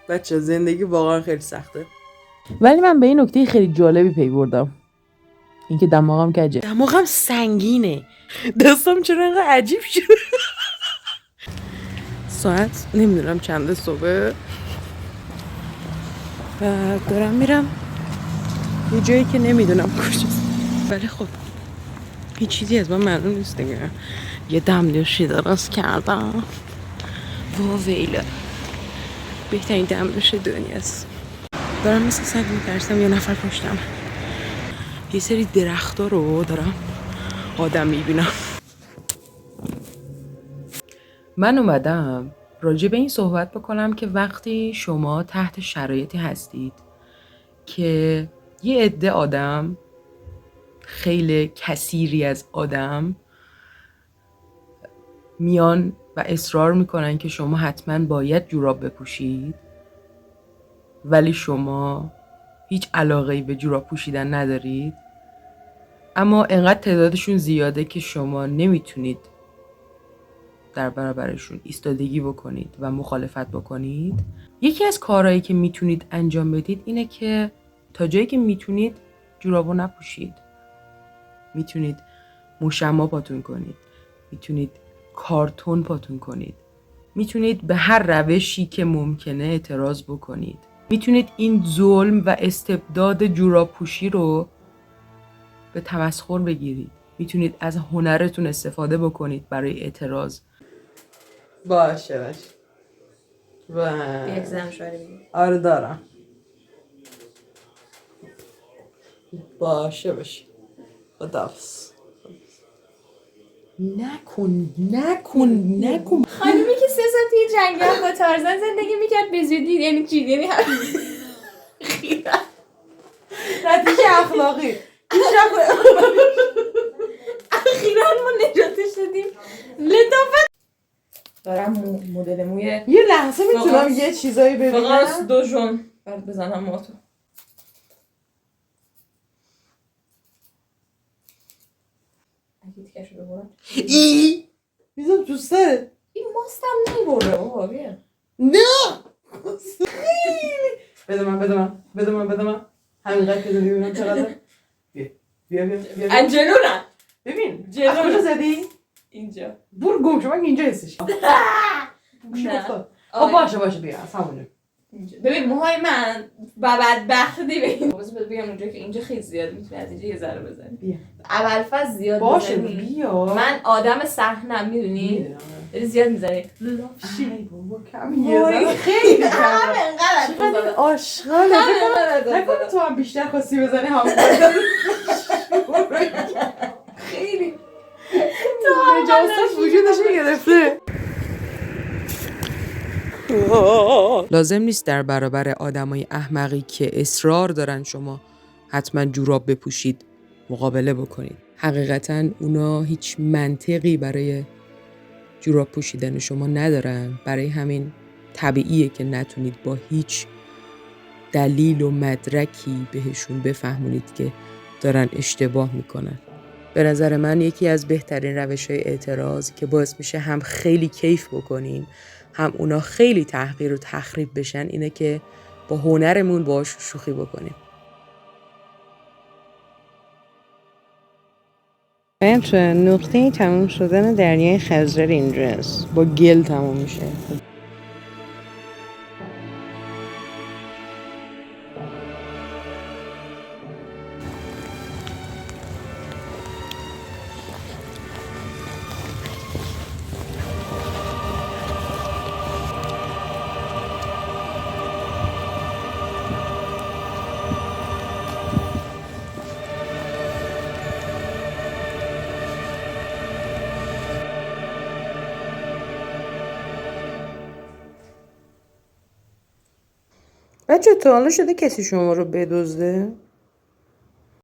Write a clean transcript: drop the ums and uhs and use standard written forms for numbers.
بچه زندگی واقعا خیلی سخته. ولی من به این نکته خیلی جالبی پی بردم، اینکه دماغم کجه. دماغم سنگینه. دستم چرا اینقدر عجیب شد. ساعت نمیدونم چنده صبح و دارم میرم یه جایی که نمیدونم کجاست، ولی خب هیچ چیزی از من معلوم نیست دیگه. یه دمنوشی درست کردم و ویله بهترین دمنوش دنیاست. دارم مثل سگ میترسم یه نفر پشتم. یه سری درختا رو دارم آدم میبینم. من اومدم راجع به این صحبت بکنم که وقتی شما تحت شرایطی هستید که یه عده آدم، خیلی کثیری از آدم میان و اصرار میکنن که شما حتما باید جوراب بپوشید، ولی شما هیچ علاقه‌ای به جوراب پوشیدن ندارید، اما انقدر تعدادشون زیاده که شما نمیتونید در برابرشون ایستادگی بکنید و مخالفت بکنید. یکی از کارهایی که میتونید انجام بدید اینه که تا جایی که میتونید جورابو نپوشید. میتونید مشما پاتون کنید، میتونید کارتون پاتون کنید، میتونید به هر روشی که ممکنه اعتراض بکنید. میتونید این ظلم و استبداد جوراب پوشی رو به تمسخر بگیرید. میتونید از هنرتون استفاده بکنید برای اعتراض. باشه یک زن شوری بگیم. آره دارم. باشه خداحافظ. نکن خانمی که 3 سال توی جنگل با تارزن زندگی میکرد به زودی یعنی چی؟ یعنی نتیجه اخلاقی. اخیراً ما نجاتش دادیم. لطافت دارم مدل موی یه لحظه میتونم یه چیزایی ببینم؟ فقط 2 جون بعد بزنم ماتو. اگه تیکشو ببرم میزم تو سرت. این ماستم نمیبره بابا بیا. نه بده من همینقدر که زدی ببینم چقدر. بیا انجلو نه ببین جلو. از کجا زدی؟ اینجا برو گم شو، من اینجا حسش نه خب باشه بیا از همونجا. ببین موهای من بدبختی ببین بذار بگم اونجا که اینجا خیلی زیاد میتونی از اینجا یه ذره بزنی. بیا اول فاز زیاد باشه بزنی. بیا. من آدم صحنم میدونی داری زیاد میزنی. ای بابا کم یه ذره خیلی کم. اینقدر آشغاله. نکنه تو هم بیشتر خواستی بزنی همون خیلی نجاست وجودش گرفته. لازم نیست در برابر آدمای احمقی که اصرار دارن شما حتما جوراب بپوشید مقابله بکنید. حقیقتا اونا هیچ منطقی برای جوراب پوشیدن شما ندارن، برای همین طبیعیه که نتونید با هیچ دلیل و مدرکی بهشون بفهمونید که دارن اشتباه میکنن. به نظر من یکی از بهترین روش‌های اعتراض که باعث میشه هم خیلی کیف بکنیم هم اونا خیلی تحقیر و تخریب بشن اینه که با هنرمون باهاش شوخی بکنیم. بچه نقطه تموم شدن دریای خزر اینجاست، با گل تموم میشه. بچه تا حالا شده کسی شما رو بدزده؟